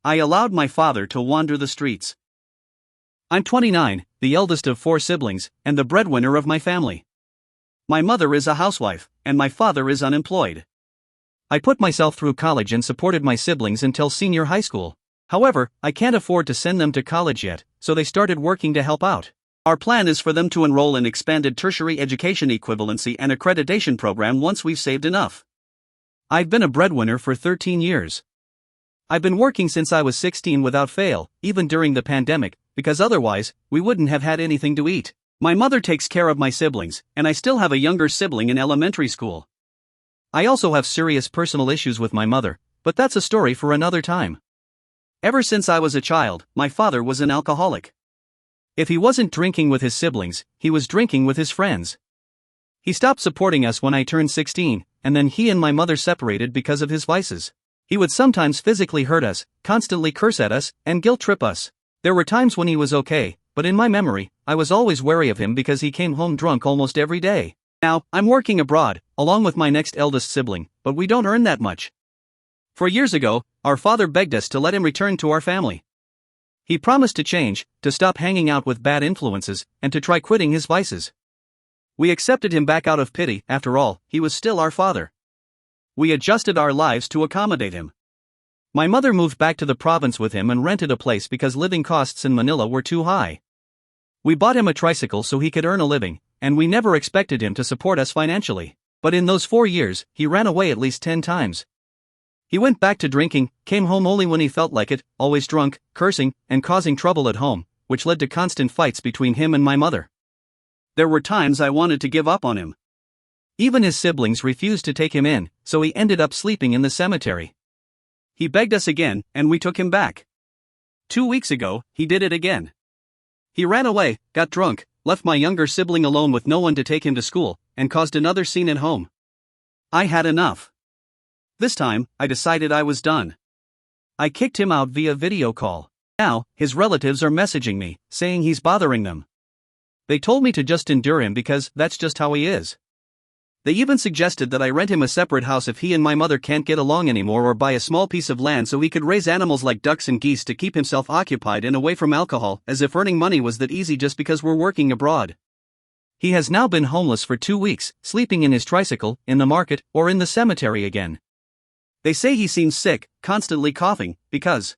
I allowed my father to wander the streets. I'm 29, the eldest of 4 siblings, and the breadwinner of my family. My mother is a housewife, and my father is unemployed. I put myself through college and supported my siblings until senior high school. However, I can't afford to send them to college yet, so they started working to help out. Our plan is for them to enroll in expanded tertiary education equivalency and accreditation program once we've saved enough. I've been a breadwinner for 13 years. I've been working since I was 16 without fail, even during the pandemic, because otherwise, we wouldn't have had anything to eat. My mother takes care of my siblings, and I still have a younger sibling in elementary school. I also have serious personal issues with my mother, but that's a story for another time. Ever since I was a child, my father was an alcoholic. If he wasn't drinking with his siblings, he was drinking with his friends. He stopped supporting us when I turned 16, and then he and my mother separated because of his vices. He would sometimes physically hurt us, constantly curse at us, and guilt trip us. There were times when he was okay, but in my memory, I was always wary of him because he came home drunk almost every day. Now, I'm working abroad, along with my next eldest sibling, but we don't earn that much. 4 years ago, our father begged us to let him return to our family. He promised to change, to stop hanging out with bad influences, and to try quitting his vices. We accepted him back out of pity. After all, he was still our father. We adjusted our lives to accommodate him. My mother moved back to the province with him and rented a place because living costs in Manila were too high. We bought him a tricycle so he could earn a living, and we never expected him to support us financially. But in those 4 years, he ran away at least 10 times. He went back to drinking, came home only when he felt like it, always drunk, cursing, and causing trouble at home, which led to constant fights between him and my mother. There were times I wanted to give up on him. Even his siblings refused to take him in, so he ended up sleeping in the cemetery. He begged us again, and we took him back. 2 weeks ago, he did it again. He ran away, got drunk, left my younger sibling alone with no one to take him to school, and caused another scene at home. I had enough. This time, I decided I was done. I kicked him out via video call. Now, his relatives are messaging me, saying he's bothering them. They told me to just endure him because that's just how he is. They even suggested that I rent him a separate house if he and my mother can't get along anymore, or buy a small piece of land so he could raise animals like ducks and geese to keep himself occupied and away from alcohol, as if earning money was that easy just because we're working abroad. He has now been homeless for 2 weeks, sleeping in his tricycle, in the market, or in the cemetery again. They say he seems sick, constantly coughing, because